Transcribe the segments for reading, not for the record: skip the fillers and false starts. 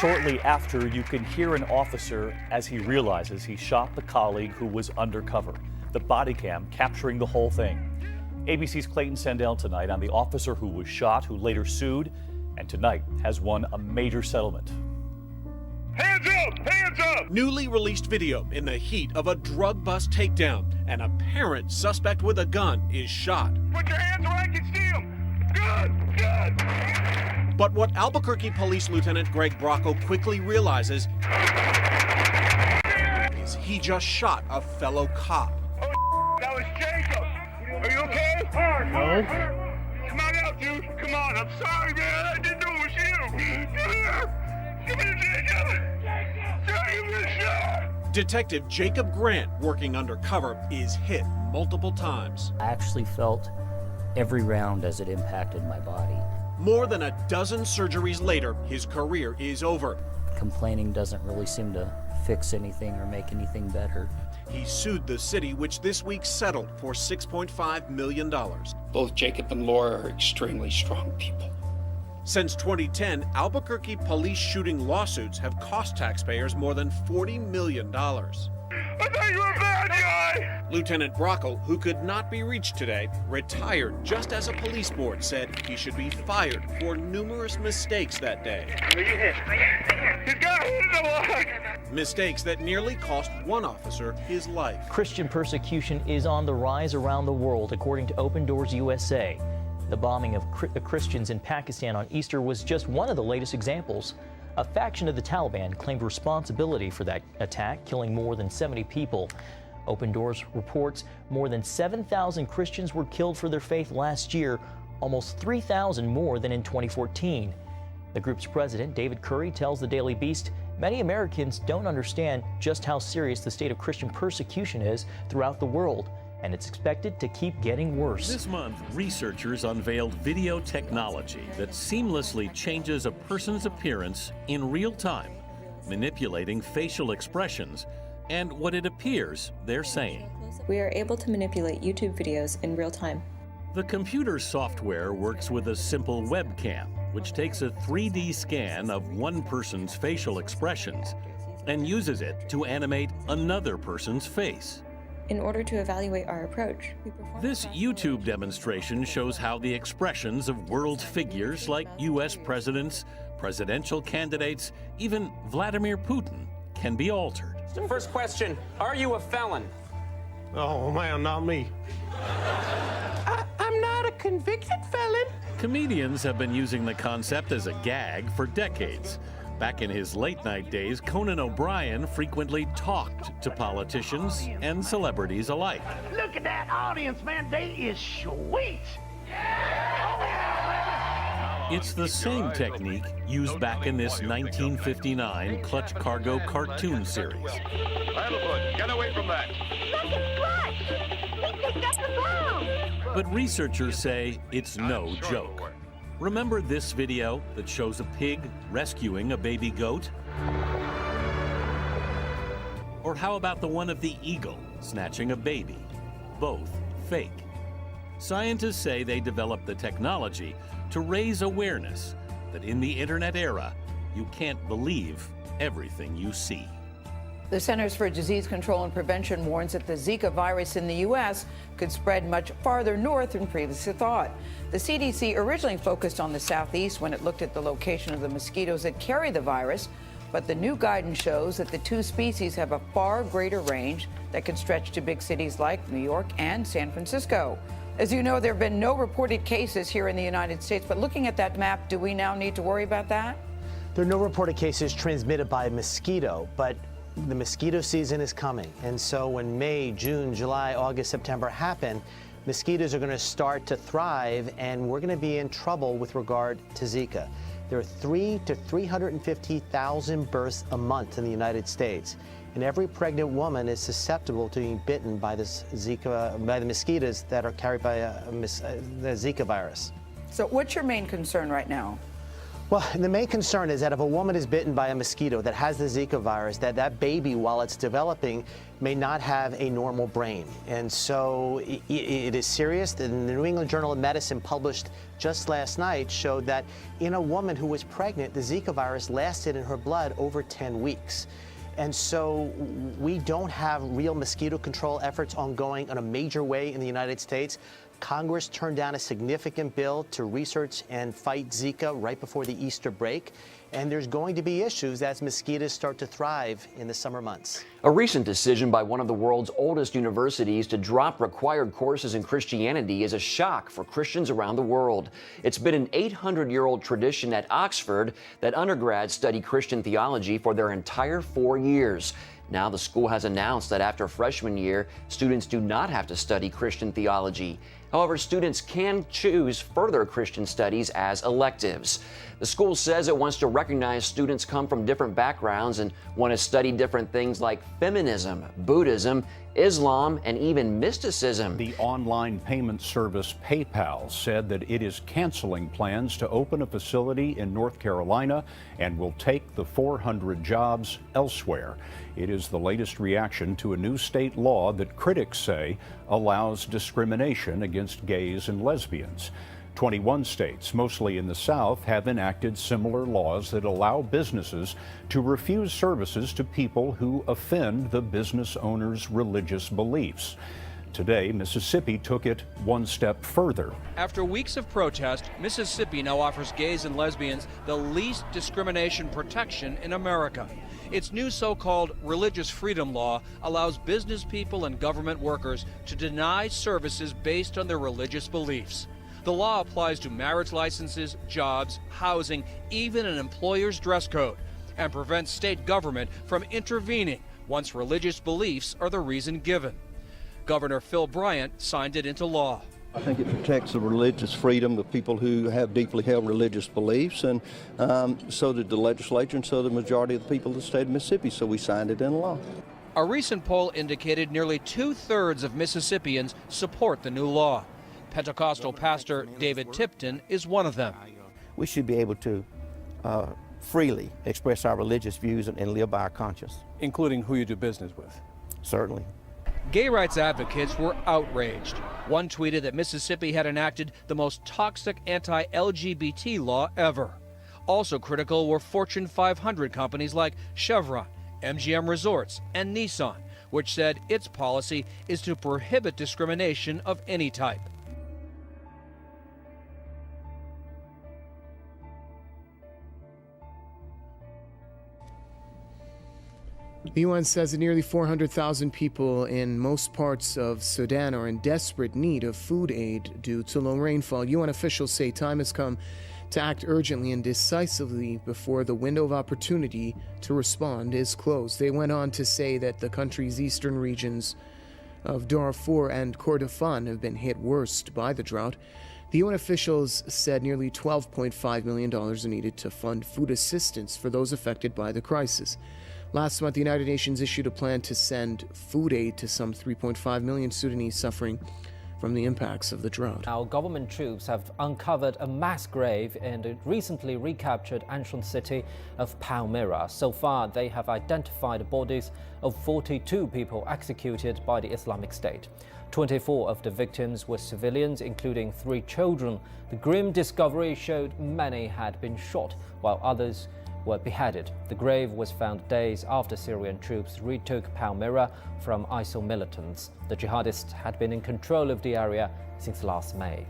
Shortly after, you can hear an officer as he realizes he shot the colleague who was undercover. The body cam capturing the whole thing. ABC's Clayton Sandell tonight on the officer who was shot, who later sued, and tonight has won a major settlement. Hands up! Hands up! Newly released video in the heat of a drug bust takedown. An apparent suspect with a gun is shot. Put your hands where I can see them! Good! Good! But what Albuquerque Police Lieutenant Greg Bracco quickly realizes is he just shot a fellow cop. Oh, that was Jacob! Are you okay? No. Come on out, dude! Come on! I'm sorry, man! I didn't know it was you! Come here! Come here, Jacob! Jacob was shot! Detective Jacob Grant, working undercover, is hit multiple times. I actually felt every round as it impacted my body. More than a dozen surgeries later, his career is over. Complaining doesn't really seem to fix anything or make anything better. He sued the city, which this week settled for $6.5 million. Both Jacob and Laura are extremely strong people. Since 2010, Albuquerque police shooting lawsuits have cost taxpayers more than $40 million. I thought you were a bad guy! Lieutenant Bracco, who could not be reached today, retired just as a police board said he should be fired for numerous mistakes that day. He's got hit in the leg! Mistakes that nearly cost one officer his life. Christian persecution is on the rise around the world, according to Open Doors USA. The bombing of Christians in Pakistan on Easter was just one of the latest examples. A faction of the Taliban claimed responsibility for that attack, killing more than 70 people. Open Doors reports more than 7,000 Christians were killed for their faith last year, almost 3,000 more than in 2014. The group's president, David Curry, tells the Daily Beast many Americans don't understand just how serious the state of Christian persecution is throughout the world, and it's expected to keep getting worse. This month, researchers unveiled video technology that seamlessly changes a person's appearance in real time, manipulating facial expressions and what it appears they're saying. We are able to manipulate YouTube videos in real time. The computer software works with a simple webcam, which takes a 3D scan of one person's facial expressions and uses it to animate another person's face. In order to evaluate our approach, This YouTube demonstration shows how the expressions of world figures like U.S. presidents, presidential candidates, even Vladimir Putin can be altered. The first question, are you a felon? Oh, man, not me. I'm not a convicted felon. Comedians have been using the concept as a gag for decades. Back in his late-night days, Conan O'Brien frequently talked to politicians and celebrities alike. Look at that audience, man. They is sweet. It's the same technique used back in this 1959 Clutch Cargo cartoon series. Paddlefoot, get away from that! Look at Clutch! He picked up the bomb! But researchers say it's no joke. Remember this video that shows a pig rescuing a baby goat? Or how about the one of the eagle snatching a baby? Both fake. Scientists say they developed the technology to raise awareness that in the internet era, you can't believe everything you see. The Centers for Disease Control and Prevention warns that the Zika virus in the U.S. could spread much farther north than previously thought. The CDC originally focused on the southeast when it looked at the location of the mosquitoes that carry the virus, but the new guidance shows that the two species have a far greater range that can stretch to big cities like New York and San Francisco. As you know, there have been no reported cases here in the United States, but looking at that map, do we now need to worry about that? There are no reported cases transmitted by mosquito, but the mosquito season is coming. And so when May, June, July, August, September happen, mosquitoes are going to start to thrive, and we're going to be in trouble with regard to Zika. There are 300,000 to 350,000 births a month in the United States. And every pregnant woman is susceptible to being bitten by this Zika, by the mosquitoes that are carried by the Zika virus. So what's your main concern right now? Well, the main concern is that if a woman is bitten by a mosquito that has the Zika virus, that baby, while it's developing, may not have a normal brain. And so it is serious. The New England Journal of Medicine published just last night showed that in a woman who was pregnant, the Zika virus lasted in her blood over 10 weeks. And so we don't have real mosquito control efforts ongoing in a major way in the United States. Congress turned down a significant bill to research and fight Zika right before the Easter break. And there's going to be issues as mosquitoes start to thrive in the summer months. A recent decision by one of the world's oldest universities to drop required courses in Christianity is a shock for Christians around the world. It's been an 800-year-old tradition at Oxford that undergrads study Christian theology for their entire 4 years. Now the school has announced that after freshman year, students do not have to study Christian theology. However, students can choose further Christian studies as electives. The school says it wants to recognize students come from different backgrounds and want to study different things like feminism, Buddhism, Islam, and even mysticism. The online payment service PayPal said that it is canceling plans to open a facility in North Carolina and will take the 400 jobs elsewhere. It is the latest reaction to a new state law that critics say allows discrimination against gays and lesbians. 21 states, mostly in the South, have enacted similar laws that allow businesses to refuse services to people who offend the business owner's religious beliefs. Today, Mississippi took it one step further. After weeks of protest, Mississippi now offers gays and lesbians the least discrimination protection in America. Its new so-called religious freedom law allows business people and government workers to deny services based on their religious beliefs. The law applies to marriage licenses, jobs, housing, even an employer's dress code, and prevents state government from intervening once religious beliefs are the reason given. Governor Phil Bryant signed it into law. I think it protects the religious freedom of people who have deeply held religious beliefs, and so did the legislature and so did the majority of the people of the state of Mississippi, so we signed it into law. A recent poll indicated nearly 2/3 of Mississippians support the new law. Pentecostal pastor David Tipton is one of them. We should be able to freely express our religious views and live by our conscience. Including who you do business with? Certainly. Gay rights advocates were outraged. One tweeted that Mississippi had enacted the most toxic anti-LGBT law ever. Also critical were Fortune 500 companies like Chevron, MGM Resorts, and Nissan, which said its policy is to prohibit discrimination of any type. The UN says that nearly 400,000 people in most parts of Sudan are in desperate need of food aid due to low rainfall. UN officials say time has come to act urgently and decisively before the window of opportunity to respond is closed. They went on to say that the country's eastern regions of Darfur and Kordofan have been hit worst by the drought. The UN officials said nearly $12.5 million are needed to fund food assistance for those affected by the crisis. Last month, the United Nations issued a plan to send food aid to some 3.5 million Sudanese suffering from the impacts of the drought. Now, government troops have uncovered a mass grave in the recently recaptured ancient city of Palmyra. So far, they have identified the bodies of 42 people executed by the Islamic State. 24 of the victims were civilians, including 3 children. The grim discovery showed many had been shot, while others were beheaded. The grave was found days after Syrian troops retook Palmyra from ISIL militants. The jihadists had been in control of the area since last May.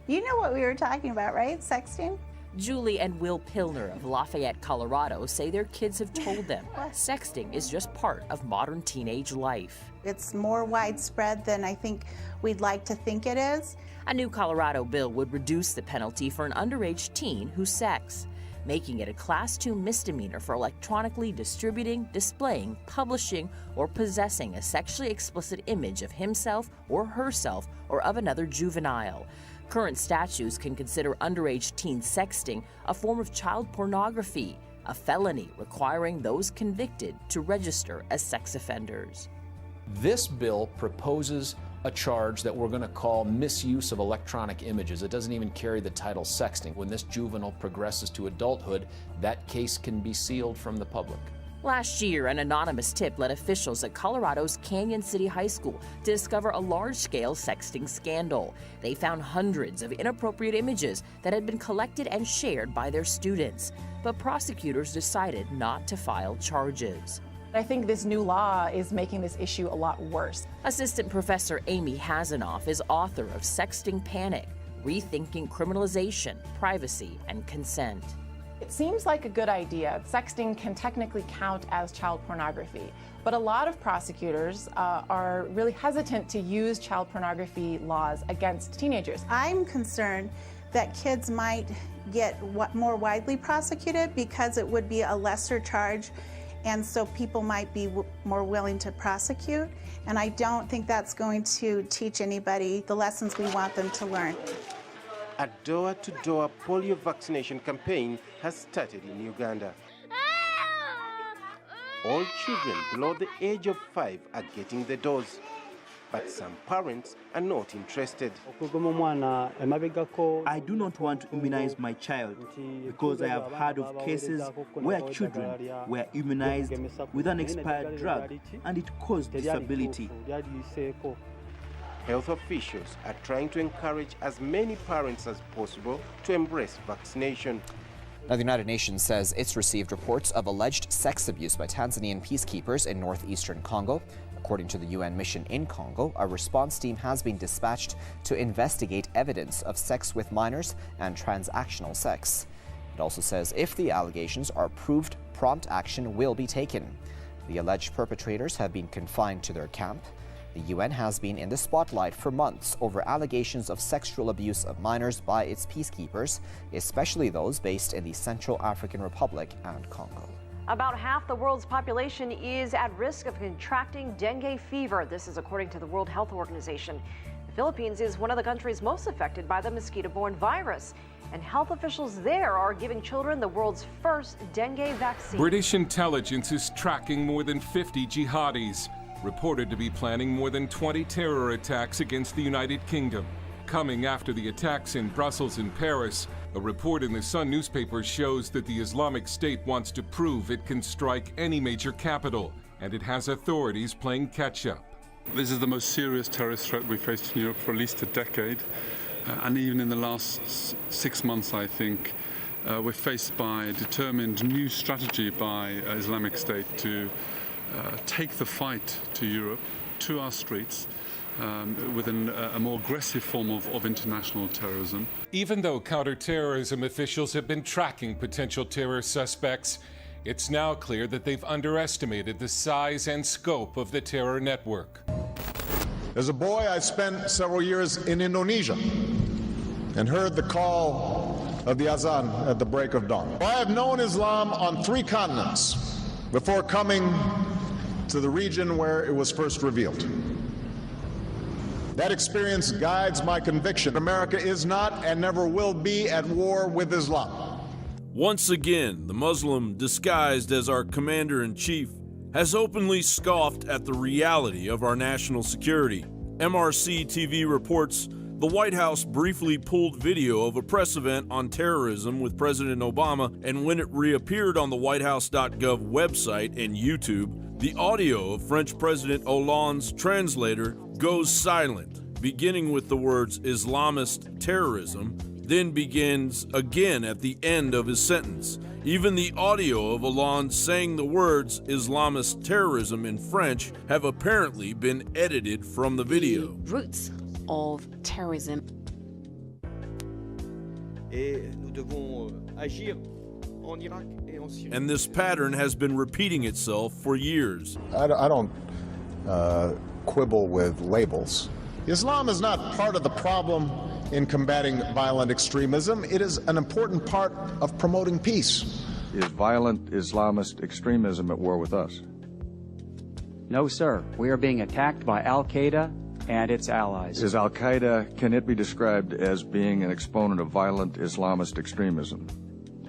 You know what we were talking about, right? Sexting? Julie and Will Pilner of Lafayette, Colorado say their kids have told them sexting is just part of modern teenage life. It's more widespread than I think we'd like to think it is. A new Colorado bill would reduce the penalty for an underage teen who sexts, making it a Class 2 misdemeanor for electronically distributing, displaying, publishing, or possessing a sexually explicit image of himself or herself or of another juvenile. Current statutes can consider underage teen sexting a form of child pornography, a felony requiring those convicted to register as sex offenders. This bill proposes a charge that we're going to call misuse of electronic images. It doesn't even carry the title sexting. When this juvenile progresses to adulthood, that case can be sealed from the public. Last year, an anonymous tip led officials at Colorado's Canyon City High School to discover a large-scale sexting scandal. They found hundreds of inappropriate images that had been collected and shared by their students. But prosecutors decided not to file charges. I think this new law is making this issue a lot worse. Assistant Professor Amy Hasanoff is author of Sexting Panic: Rethinking Criminalization, Privacy, and Consent. It seems like a good idea. Sexting can technically count as child pornography, but a lot of prosecutors are really hesitant to use child pornography laws against teenagers. I'm concerned that kids might get more widely prosecuted because it would be a lesser charge, and so people might be more willing to prosecute. And I don't think that's going to teach anybody the lessons we want them to learn. A door-to-door polio vaccination campaign has started in Uganda. All children below the age of 5 are getting the dose, but some parents are not interested. I do not want to immunize my child because I have heard of cases where children were immunized with an expired drug and it caused disability. Health officials are trying to encourage as many parents as possible to embrace vaccination. Now, the United Nations says it's received reports of alleged sex abuse by Tanzanian peacekeepers in northeastern Congo. According to the UN mission in Congo, a response team has been dispatched to investigate evidence of sex with minors and transactional sex. It also says if the allegations are proved, prompt action will be taken. The alleged perpetrators have been confined to their camp. The UN has been in the spotlight for months over allegations of sexual abuse of minors by its peacekeepers, especially those based in the Central African Republic and Congo. About half the world's population is at risk of contracting dengue fever. This is according to the World Health Organization. The Philippines is one of the countries most affected by the mosquito-borne virus, and health officials there are giving children the world's first dengue vaccine. British intelligence is tracking more than 50 jihadis, reported to be planning more than 20 terror attacks against the United Kingdom. Coming after the attacks in Brussels and Paris, a report in the Sun newspaper shows that the Islamic State wants to prove it can strike any major capital, and it has authorities playing catch-up. This is the most serious terrorist threat we've faced in Europe for at least a decade, and even in the last 6 months, I think, we're faced by a determined new strategy by Islamic State to take the fight to Europe, to our streets, with a more aggressive form of international terrorism. Even though counterterrorism officials have been tracking potential terror suspects, it's now clear that they've underestimated the size and scope of the terror network. As a boy, I spent several years in Indonesia and heard the call of the azan at the break of dawn. I have known Islam on 3 continents before coming to the region where it was first revealed. That experience guides my conviction. America is not and never will be at war with Islam. Once again, the Muslim, disguised as our commander-in-chief, has openly scoffed at the reality of our national security. MRC TV reports the White House briefly pulled video of a press event on terrorism with President Obama, and when it reappeared on the whitehouse.gov website and YouTube, the audio of French President Hollande's translator goes silent, beginning with the words Islamist terrorism, then begins again at the end of his sentence. Even the audio of Hollande saying the words Islamist terrorism in French have apparently been edited from the video. The roots of terrorism. And this pattern has been repeating itself for years. I don't quibble with labels. Islam is not part of the problem in combating violent extremism. It is an important part of promoting peace. Is violent Islamist extremism at war with us? No, sir. We are being attacked by Al-Qaeda and its allies. Is Al-Qaeda, can it be described as being an exponent of violent Islamist extremism?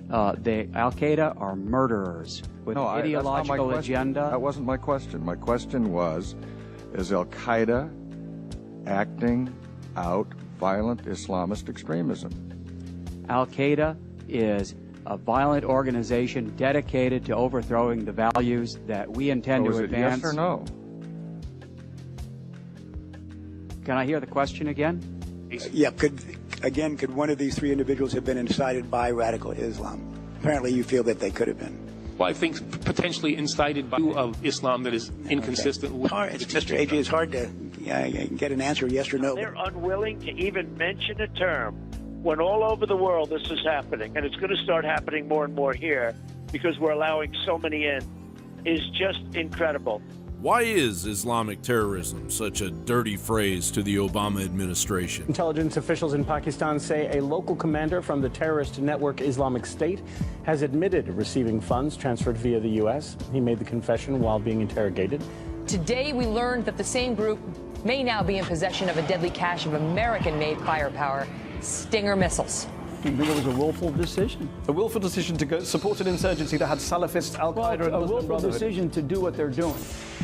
The Al-Qaeda are murderers with an ideological agenda. That wasn't my question. My question was, is Al-Qaeda acting out violent Islamist extremism. Al-Qaeda is a violent organization dedicated to overthrowing the values that we intend So to is it advance. yes or no? Can I hear the question again? Yeah, could one of these three individuals have been incited by radical Islam? Apparently you feel that they could have been. Well, I think potentially incited by of Islam that is inconsistent with... Mr. AJ, it's hard to get an answer, yes or no. They're unwilling to even mention a term when all over the world this is happening, and it's going to start happening more and more here because we're allowing so many in, is just incredible. Why is Islamic terrorism such a dirty phrase to the Obama administration? Intelligence officials in Pakistan say a local commander from the terrorist network Islamic State has admitted receiving funds transferred via the U.S. He made the confession while being interrogated. Today, we learned that the same group may now be in possession of a deadly cache of American-made firepower, Stinger missiles. Do you think it was a willful decision? A willful decision to go support an insurgency that had Salafists, Al-Qaeda, and Muslim Brotherhood? A willful decision to do what they're doing,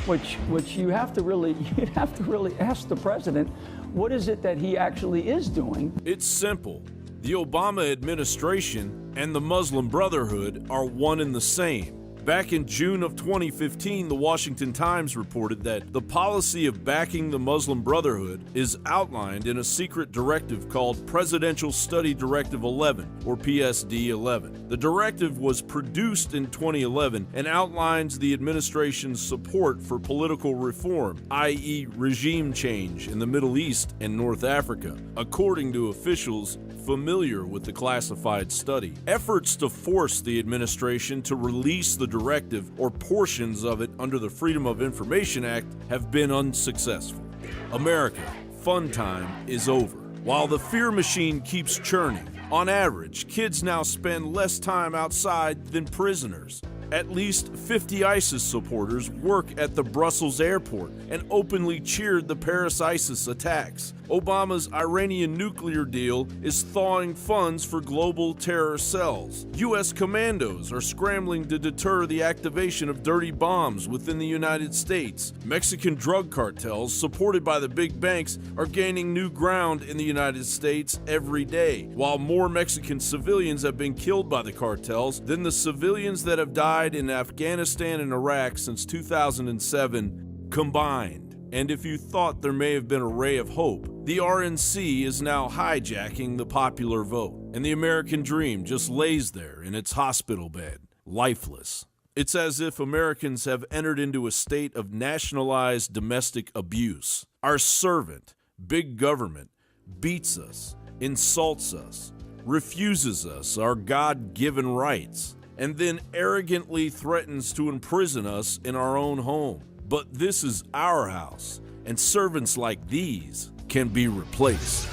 which you'd have to really ask the president, what is it that he actually is doing? It's simple. The Obama administration and the Muslim Brotherhood are one and the same. Back in June of 2015, the Washington Times reported that the policy of backing the Muslim Brotherhood is outlined in a secret directive called Presidential Study Directive 11, or PSD 11. The directive was produced in 2011 and outlines the administration's support for political reform, i.e. regime change in the Middle East and North Africa, according to officials familiar with the classified study. Efforts to force the administration to release the directive or portions of it under the Freedom of Information Act have been unsuccessful. America, fun time is over. While the fear machine keeps churning, on average, kids now spend less time outside than prisoners. At least 50 ISIS supporters work at the Brussels airport and openly cheered the Paris ISIS attacks. Obama's Iranian nuclear deal is thawing funds for global terror cells. U.S. commandos are scrambling to deter the activation of dirty bombs within the United States. Mexican drug cartels, supported by the big banks, are gaining new ground in the United States every day, while more Mexican civilians have been killed by the cartels than the civilians that have died in Afghanistan and Iraq since 2007 combined. And if you thought there may have been a ray of hope, the RNC is now hijacking the popular vote, and the American dream just lays there in its hospital bed, lifeless. It's as if Americans have entered into a state of nationalized domestic abuse. Our servant, big government, beats us, insults us, refuses us our God-given rights, and then arrogantly threatens to imprison us in our own home. But this is our house, and servants like these can be replaced.